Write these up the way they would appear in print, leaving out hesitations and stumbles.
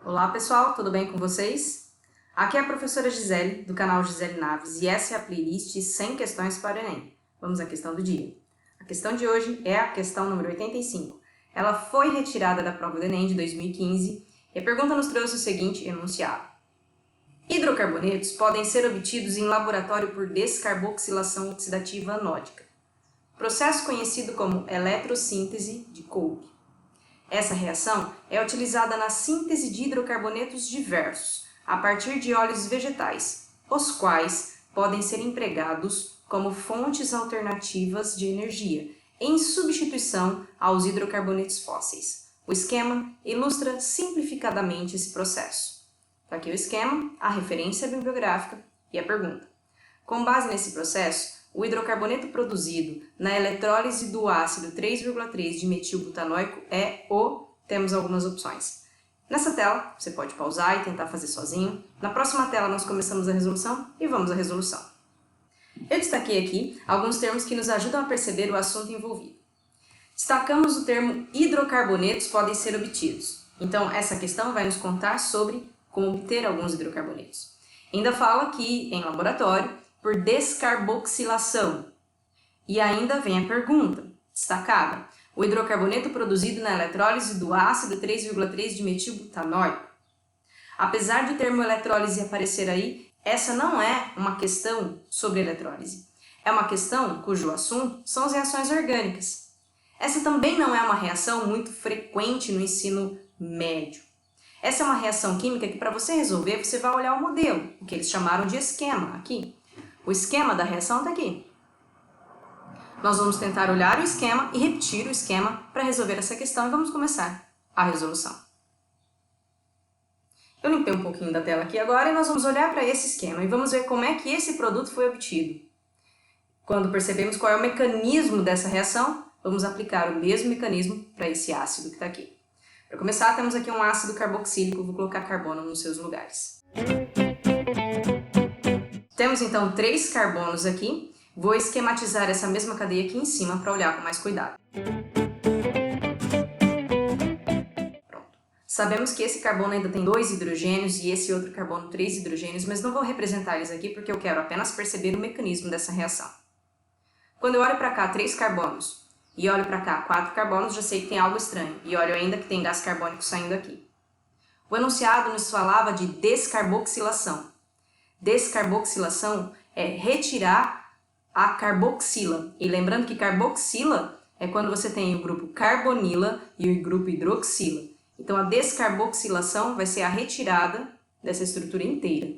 Olá pessoal, tudo bem com vocês? Aqui é a professora Gisele, do canal Gisele Naves, e essa é a playlist 100 questões para o Enem. Vamos à questão do dia. A questão de hoje é a questão número 85. Ela foi retirada da prova do Enem de 2015 e a pergunta nos trouxe o seguinte enunciado. Hidrocarbonetos podem ser obtidos em laboratório por descarboxilação oxidativa anódica, processo conhecido como eletrossíntese de Kolbe. Essa reação é utilizada na síntese de hidrocarbonetos diversos, a partir de óleos vegetais, os quais podem ser empregados como fontes alternativas de energia, em substituição aos hidrocarbonetos fósseis. O esquema ilustra simplificadamente esse processo. Está aqui o esquema, a referência bibliográfica e a pergunta. Com base nesse processo, o hidrocarboneto produzido na eletrólise do ácido 3,3 de metilbutanoico é o... Temos algumas opções. Nessa tela, você pode pausar e tentar fazer sozinho. Na próxima tela, nós começamos a resolução e vamos à resolução. Eu destaquei aqui alguns termos que nos ajudam a perceber o assunto envolvido. Destacamos o termo hidrocarbonetos podem ser obtidos. Então, essa questão vai nos contar sobre como obter alguns hidrocarbonetos. Ainda fala que, em laboratório, por descarboxilação. E ainda vem a pergunta, destacada, o hidrocarboneto produzido na eletrólise do ácido 3,3 de metilbutanoico. Apesar do termo eletrólise aparecer aí, essa não é uma questão sobre eletrólise. É uma questão cujo assunto são as reações orgânicas. Essa também não é uma reação muito frequente no ensino médio. Essa é uma reação química que, para você resolver, você vai olhar o modelo, o que eles chamaram de esquema aqui. O esquema da reação está aqui. Nós vamos tentar olhar o esquema e repetir o esquema para resolver essa questão e vamos começar a resolução. Eu limpei um pouquinho da tela aqui agora e nós vamos olhar para esse esquema e vamos ver como é que esse produto foi obtido. Quando percebemos qual é o mecanismo dessa reação, vamos aplicar o mesmo mecanismo para esse ácido que está aqui. Para começar, temos aqui um ácido carboxílico, vou colocar carbono nos seus lugares. Temos então 3 carbonos aqui, vou esquematizar essa mesma cadeia aqui em cima para olhar com mais cuidado. Pronto. Sabemos que esse carbono ainda tem 2 hidrogênios e esse outro carbono 3 hidrogênios, mas não vou representar eles aqui porque eu quero apenas perceber o mecanismo dessa reação. Quando eu olho para cá 3 carbonos e olho para cá 4 carbonos, já sei que tem algo estranho e olho ainda que tem gás carbônico saindo aqui. O enunciado nos falava de descarboxilação. Descarboxilação é retirar a carboxila. E lembrando que carboxila é quando você tem o grupo carbonila e o grupo hidroxila. Então a descarboxilação vai ser a retirada dessa estrutura inteira.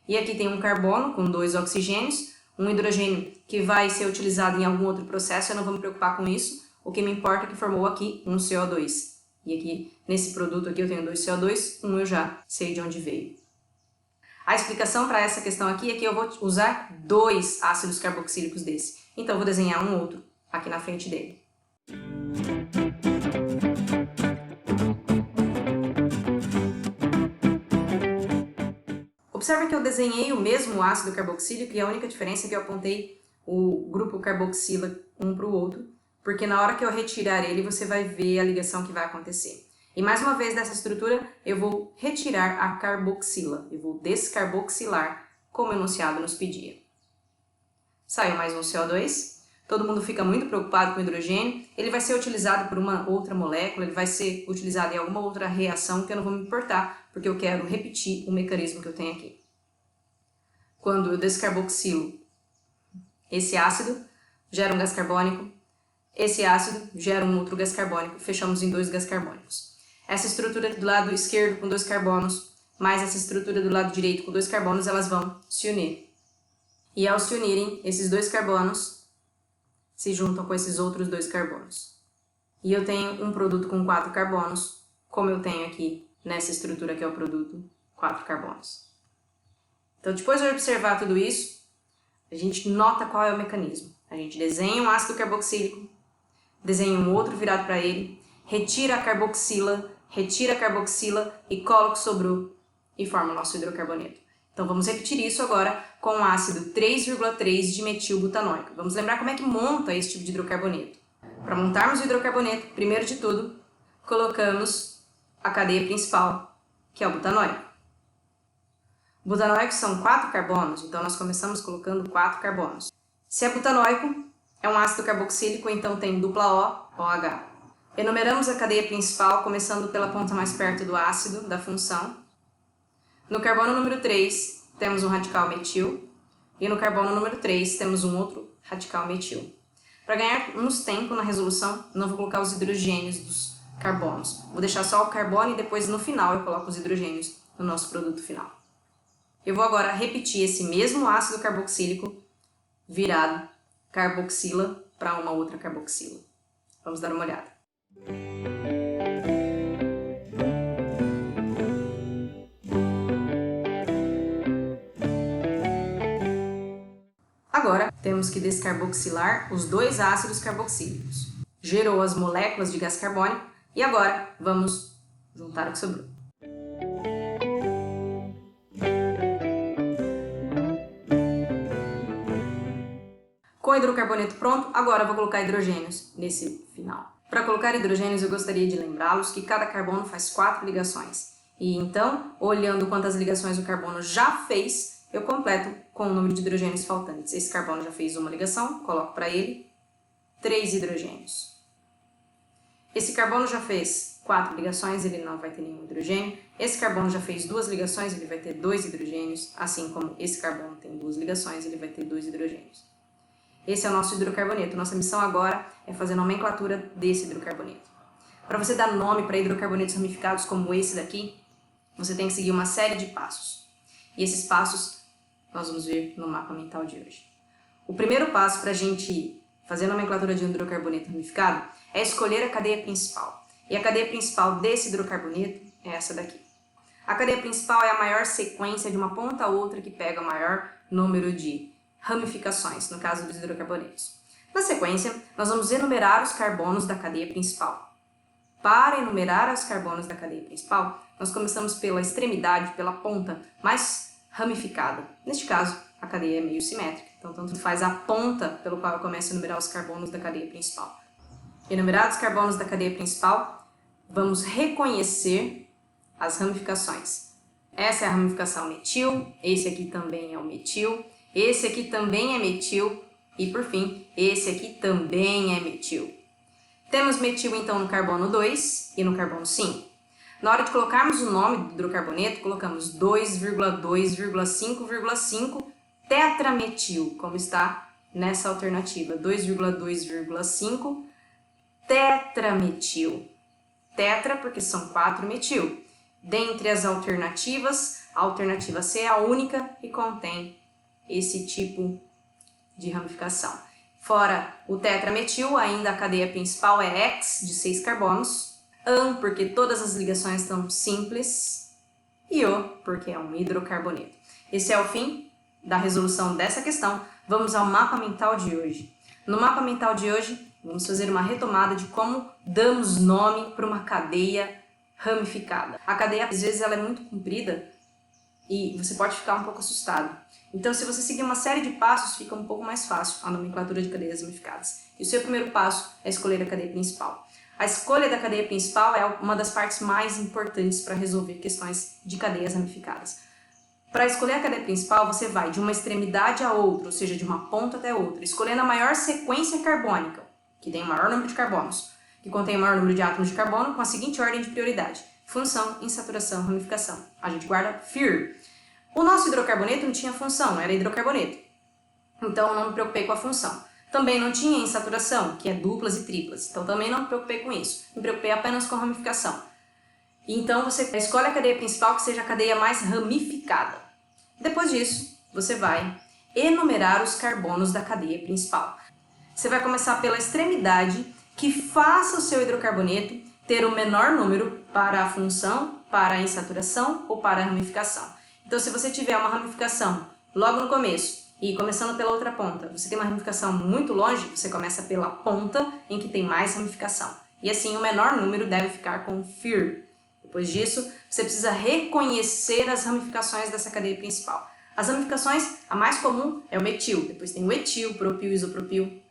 E aqui tem um carbono com 2 oxigênios, um hidrogênio que vai ser utilizado em algum outro processo, eu não vou me preocupar com isso. O que me importa é que formou aqui um CO2. E aqui, nesse produto aqui eu tenho 2 CO2, um eu já sei de onde veio. A explicação para essa questão aqui é que eu vou usar 2 ácidos carboxílicos desse. Então, eu vou desenhar um outro aqui na frente dele. Observe que eu desenhei o mesmo ácido carboxílico e a única diferença é que eu apontei o grupo carboxila um para o outro, porque na hora que eu retirar ele, você vai ver a ligação que vai acontecer. E mais uma vez dessa estrutura, eu vou retirar a carboxila, eu vou descarboxilar, como o enunciado nos pedia. Saiu mais um CO2, todo mundo fica muito preocupado com o hidrogênio, ele vai ser utilizado por uma outra molécula, ele vai ser utilizado em alguma outra reação que eu não vou me importar, porque eu quero repetir o mecanismo que eu tenho aqui. Quando eu descarboxilo esse ácido, gera um gás carbônico, esse ácido gera um outro gás carbônico, fechamos em 2 gás carbônicos. Essa estrutura do lado esquerdo com 2 carbonos, mais essa estrutura do lado direito com 2 carbonos, elas vão se unir. E ao se unirem, esses 2 carbonos se juntam com esses outros 2 carbonos. E eu tenho um produto com 4 carbonos, como eu tenho aqui nessa estrutura que é o produto 4 carbonos. Então, depois de observar tudo isso, a gente nota qual é o mecanismo. A gente desenha um ácido carboxílico, desenha um outro virado para ele, retira a carboxila e cola o que sobrou e forma o nosso hidrocarboneto. Então vamos repetir isso agora com o ácido 3,3 de metilbutanoico. Vamos lembrar como é que monta esse tipo de hidrocarboneto. Para montarmos o hidrocarboneto, primeiro de tudo, colocamos a cadeia principal que é o butanoico. O butanoico são 4 carbonos, então nós começamos colocando 4 carbonos. Se é butanoico, é um ácido carboxílico, então tem dupla O, OH. Enumeramos a cadeia principal, começando pela ponta mais perto do ácido, da função. No carbono número 3, temos um radical metil, e no carbono número 3, temos um outro radical metil. Para ganharmos tempo na resolução, não vou colocar os hidrogênios dos carbonos. Vou deixar só o carbono e depois no final eu coloco os hidrogênios no nosso produto final. Eu vou agora repetir esse mesmo ácido carboxílico virado carboxila para uma outra carboxila. Vamos dar uma olhada. Agora, temos que descarboxilar os 2 ácidos carboxílicos. Gerou as moléculas de gás carbônico e agora vamos juntar o que sobrou. Com o hidrocarboneto pronto, agora eu vou colocar hidrogênios nesse final. Para colocar hidrogênios, eu gostaria de lembrá-los que cada carbono faz 4 ligações. E então, olhando quantas ligações o carbono já fez, eu completo com o número de hidrogênios faltantes. Esse carbono já fez uma ligação, coloco para ele 3 hidrogênios. Esse carbono já fez 4 ligações, ele não vai ter nenhum hidrogênio. Esse carbono já fez 2 ligações, ele vai ter 2 hidrogênios. Assim como esse carbono tem 2 ligações, ele vai ter 2 hidrogênios. Esse é o nosso hidrocarboneto. Nossa missão agora é fazer a nomenclatura desse hidrocarboneto. Para você dar nome para hidrocarbonetos ramificados como esse daqui, você tem que seguir uma série de passos. E esses passos nós vamos ver no mapa mental de hoje. O primeiro passo para a gente fazer a nomenclatura de um hidrocarboneto ramificado é escolher a cadeia principal. E a cadeia principal desse hidrocarboneto é essa daqui. A cadeia principal é a maior sequência de uma ponta a outra que pega o maior número de ramificações, no caso dos hidrocarbonetos. Na sequência, nós vamos enumerar os carbonos da cadeia principal. Para enumerar os carbonos da cadeia principal, nós começamos pela extremidade, pela ponta mais ramificada. Neste caso, a cadeia é meio simétrica, então tanto faz a ponta pelo qual eu começo a enumerar os carbonos da cadeia principal. Enumerados os carbonos da cadeia principal, vamos reconhecer as ramificações. Essa é a ramificação metil, esse aqui também é o metil, esse aqui também é metil e, por fim, esse aqui também é metil. Temos metil, então, no carbono 2 e no carbono 5. Na hora de colocarmos o nome do hidrocarboneto, colocamos 2,2,5,5 tetrametil, como está nessa alternativa, 2,2,5 tetrametil. Tetra porque são 4 metil. Dentre as alternativas, a alternativa C é a única que contém esse tipo de ramificação. Fora o tetrametil, ainda a cadeia principal é X, de 6 carbonos. AN, porque todas as ligações estão simples. E O, porque é um hidrocarboneto. Esse é o fim da resolução dessa questão. Vamos ao mapa mental de hoje. No mapa mental de hoje, vamos fazer uma retomada de como damos nome para uma cadeia ramificada. A cadeia, às vezes, ela é muito comprida e você pode ficar um pouco assustado. Então, se você seguir uma série de passos, fica um pouco mais fácil a nomenclatura de cadeias ramificadas. E o seu primeiro passo é escolher a cadeia principal. A escolha da cadeia principal é uma das partes mais importantes para resolver questões de cadeias ramificadas. Para escolher a cadeia principal, você vai de uma extremidade a outra, ou seja, de uma ponta até outra, escolhendo a maior sequência carbônica, que tem o maior número de carbonos, que contém o maior número de átomos de carbono, com a seguinte ordem de prioridade: função, insaturação, ramificação. A gente guarda FIR. O nosso hidrocarboneto não tinha função, era hidrocarboneto. Então, eu não me preocupei com a função. Também não tinha insaturação, que é duplas e triplas. Então, também não me preocupei com isso. Me preocupei apenas com a ramificação. Então, você escolhe a cadeia principal que seja a cadeia mais ramificada. Depois disso, você vai enumerar os carbonos da cadeia principal. Você vai começar pela extremidade que faça o seu hidrocarboneto ter o menor número para a função, para a insaturação ou para a ramificação. Então, se você tiver uma ramificação logo no começo, e começando pela outra ponta, você tem uma ramificação muito longe, você começa pela ponta em que tem mais ramificação. E assim, o menor número deve ficar com FIR. Depois disso, você precisa reconhecer as ramificações dessa cadeia principal. As ramificações, a mais comum é o metil, depois tem o etil, propil, isopropil.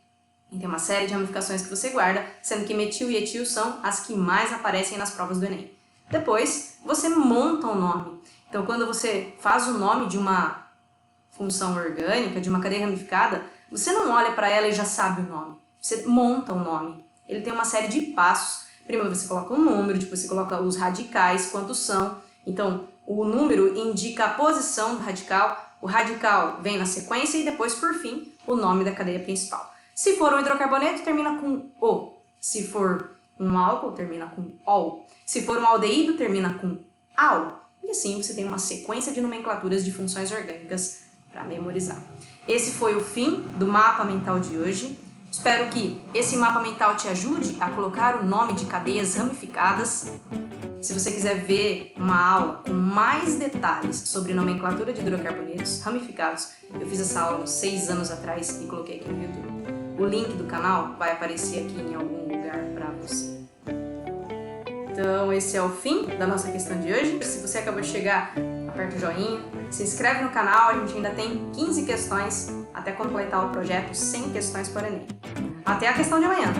E tem uma série de ramificações que você guarda, sendo que metil e etil são as que mais aparecem nas provas do Enem. Depois, você monta o nome. Então, quando você faz o nome de uma função orgânica, de uma cadeia ramificada, você não olha para ela e já sabe o nome. Você monta o nome. Ele tem uma série de passos. Primeiro você coloca um número, depois você coloca os radicais, quantos são. Então, o número indica a posição do radical, o radical vem na sequência e depois, por fim, o nome da cadeia principal. Se for um hidrocarboneto, termina com O. Se for um álcool, termina com OL. Se for um aldeído, termina com AL. E assim você tem uma sequência de nomenclaturas de funções orgânicas para memorizar. Esse foi o fim do mapa mental de hoje. Espero que esse mapa mental te ajude a colocar o nome de cadeias ramificadas. Se você quiser ver uma aula com mais detalhes sobre nomenclatura de hidrocarbonetos ramificados, eu fiz essa aula uns 6 anos atrás e coloquei aqui no YouTube. O link do canal vai aparecer aqui em algum lugar para você. Então esse é o fim da nossa questão de hoje. Se você acabou de chegar, aperta o joinha, se inscreve no canal, a gente ainda tem 15 questões até completar o projeto 100 questões para o Enem. Até a questão de amanhã!